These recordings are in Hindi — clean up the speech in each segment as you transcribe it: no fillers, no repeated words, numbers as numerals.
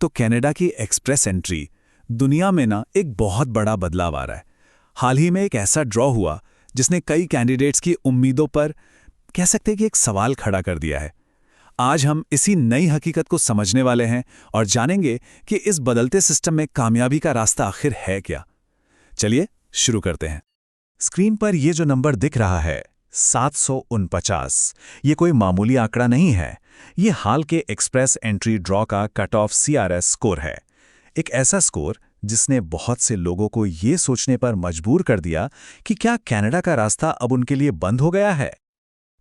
तो कनाडा की एक्सप्रेस एंट्री दुनिया में ना एक बहुत बड़ा बदलाव आ रहा है। हाल ही में एक ऐसा ड्रॉ हुआ जिसने कई कैंडिडेट्स की उम्मीदों पर कह सकते हैं कि एक सवाल खड़ा कर दिया है। आज हम इसी नई हकीकत को समझने वाले हैं और जानेंगे कि इस बदलते सिस्टम में कामयाबी का रास्ता आखिर है क्या। चलिए शुरू करते हैं। स्क्रीन पर ये जो नंबर दिख रहा है 749, ये कोई मामूली आंकड़ा नहीं है। ये हाल के एक्सप्रेस एंट्री ड्रॉ का कट ऑफ CRS स्कोर है। एक ऐसा स्कोर जिसने बहुत से लोगों को ये सोचने पर मजबूर कर दिया कि क्या कनाडा का रास्ता अब उनके लिए बंद हो गया है।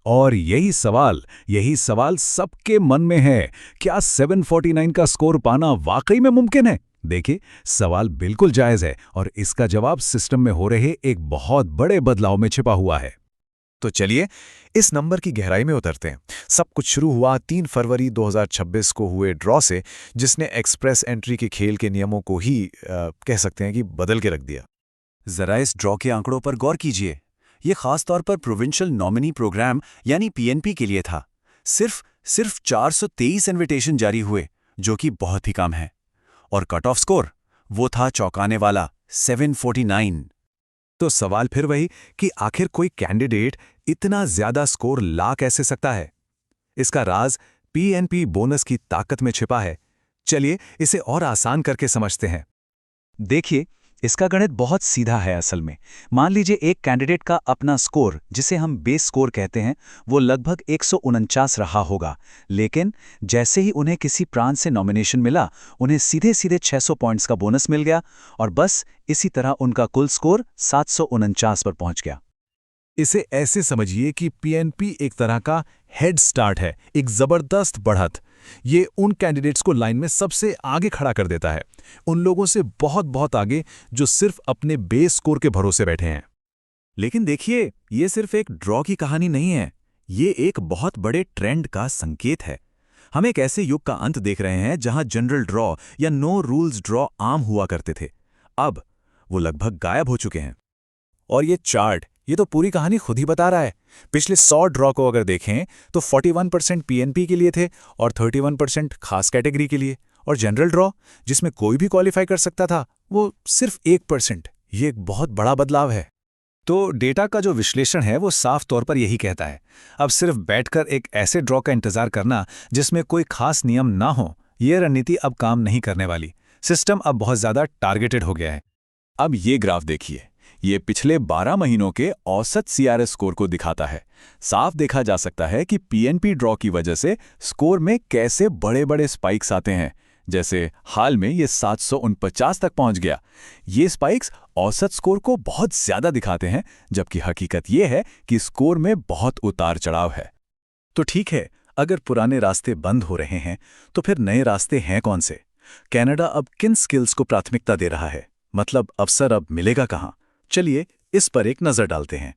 और यही सवाल सबके मन में है, क्या 749 का स्कोर पाना वाकई में मुमकिन है? देखिए, सवाल बिल्कुल जायज है और इसका जवाब सिस्टम में हो रहे एक बहुत बड़े बदलाव में छिपा हुआ है। तो चलिए इस नंबर की गहराई में उतरते हैं। सब कुछ शुरू हुआ 3 फरवरी 2026 को हुए ड्रॉ से, जिसने एक्सप्रेस एंट्री के खेल के नियमों को ही कह सकते हैं कि बदल के रख दिया। जरा इस ड्रॉ के आंकड़ों पर गौर कीजिए। ये खास तौर पर प्रोविंशियल नॉमिनी प्रोग्राम यानी PNP के लिए था। सिर्फ 423 इन्विटेशन जारी हुए, जो कि बहुत ही कम है। और कट ऑफ स्कोर वो था चौंकाने वाला 749। तो सवाल फिर वही कि आखिर कोई कैंडिडेट इतना ज्यादा स्कोर ला कैसे सकता है? इसका राज PNP बोनस की ताकत में छिपा है। चलिए इसे और आसान करके समझते हैं। देखिए, इसका गणित बहुत सीधा है असल में। मान लीजिए एक कैंडिडेट का अपना स्कोर, जिसे हम बेस स्कोर कहते हैं, वो लगभग 149 रहा होगा। लेकिन जैसे ही उन्हें किसी प्रांत से नॉमिनेशन मिला, उन्हें सीधे 600 पॉइंट्स का बोनस मिल गया और बस इसी तरह उनका कुल स्कोर 749 पर पहुंच गया। इसे ऐसे समझिए कि PNP एक तरह का हेड स्टार्ट है, एक जबरदस्त बढ़त। ये उन कैंडिडेट्स को लाइन में सबसे आगे खड़ा कर देता है, उन लोगों से बहुत आगे जो सिर्फ अपने बेस स्कोर के भरोसे बैठे हैं। लेकिन देखिए, ये सिर्फ एक ड्रॉ की कहानी नहीं है, ये एक बहुत बड़े ट्रेंड का संकेत है। हम एक ऐसे युग का अंत देख रहे हैं जहां जनरल ड्रॉ या नो रूल्स ड्रॉ आम हुआ करते थे। अब वो लगभग गायब हो चुके हैं। और ये चार्ट, ये तो पूरी कहानी खुद ही बता रहा है। पिछले 100 ड्रॉ को अगर देखें तो 41% PNP के लिए थे और 31% खास कैटेगरी के लिए। और जनरल ड्रॉ, जिसमें कोई भी क्वालिफाई कर सकता था, वो सिर्फ 1%। ये एक बहुत बड़ा बदलाव है। तो डेटा का जो विश्लेषण है वो साफ तौर पर यही कहता है, अब सिर्फ बैठकर एक ऐसे ड्रॉ का इंतजार करना जिसमें कोई खास नियम ना हो, ये रणनीति अब काम नहीं करने वाली। सिस्टम अब बहुत ज़्यादा टारगेटेड हो गया है। अब ये ग्राफ देखिए, ये पिछले 12 महीनों के औसत CRS स्कोर को दिखाता है। साफ देखा जा सकता है कि PNP ड्रॉ की वजह से स्कोर में कैसे बड़े स्पाइक्स आते हैं। जैसे हाल में ये 749 तक पहुंच गया। ये स्पाइक्स औसत स्कोर को बहुत ज्यादा दिखाते हैं, जबकि हकीकत ये है कि स्कोर में बहुत उतार चढ़ाव है। तो ठीक है, अगर पुराने रास्ते बंद हो रहे हैं तो फिर नए रास्ते हैं कौन से? कनाडा अब किन स्किल्स को प्राथमिकता दे रहा है? मतलब अवसर अब मिलेगा कहां? चलिए इस पर एक नजर डालते हैं।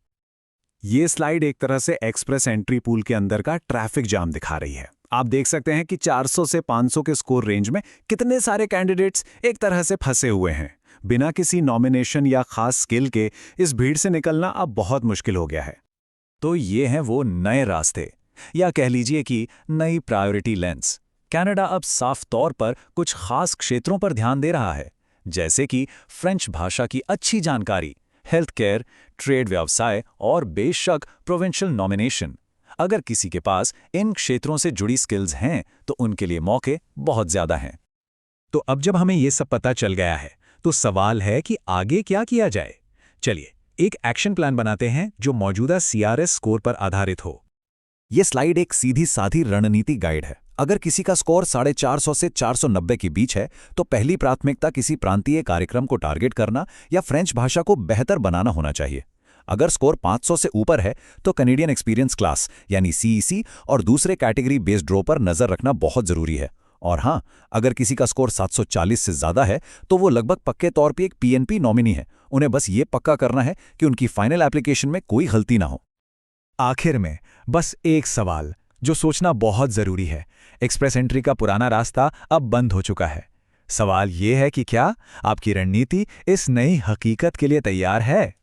ये स्लाइड एक तरह से एक्सप्रेस एंट्री पूल के अंदर का ट्रैफिक जाम दिखा रही है। आप देख सकते हैं कि 400 से 500 के स्कोर रेंज में कितने सारे कैंडिडेट्स एक तरह से फंसे हुए हैं। बिना किसी नॉमिनेशन या खास स्किल के इस भीड़ से निकलना अब बहुत मुश्किल हो गया है। तो ये हैं वो नए रास्ते, या कह लीजिए कि नई प्रायोरिटी लेंस। कनाडा अब साफ तौर पर कुछ खास क्षेत्रों पर ध्यान दे रहा है, जैसे कि फ्रेंच भाषा की अच्छी जानकारी, हेल्थ केयर, ट्रेड व्यवसाय और बेशक प्रोविंशियल नॉमिनेशन। अगर किसी के पास इन क्षेत्रों से जुड़ी स्किल्स हैं तो उनके लिए मौके बहुत ज्यादा हैं। तो अब जब हमें ये सब पता चल गया है तो सवाल है कि आगे क्या किया जाए। चलिए एक एक्शन प्लान बनाते हैं जो मौजूदा CRS स्कोर पर आधारित हो। ये स्लाइड एक सीधी साधी रणनीति गाइड है। अगर किसी का स्कोर 450 से 490 के बीच है तो पहली प्राथमिकता किसी प्रांतीय कार्यक्रम को टारगेट करना या फ्रेंच भाषा को बेहतर बनाना होना चाहिए। अगर स्कोर 500 से ऊपर है तो कैनेडियन एक्सपीरियंस क्लास यानी CEC और दूसरे कैटेगरी बेस्ड ड्रॉ पर नजर रखना बहुत जरूरी है। और हाँ, अगर किसी का स्कोर 740 से ज्यादा है तो वो लगभग पक्के तौर पे एक PNP नॉमिनी है। उन्हें बस ये पक्का करना है कि उनकी फाइनल एप्लीकेशन में कोई गलती ना हो। आखिर में बस एक सवाल जो सोचना बहुत जरूरी है। एक्सप्रेस एंट्री का पुराना रास्ता अब बंद हो चुका है। सवाल ये है कि क्या आपकी रणनीति इस नई हकीकत के लिए तैयार है?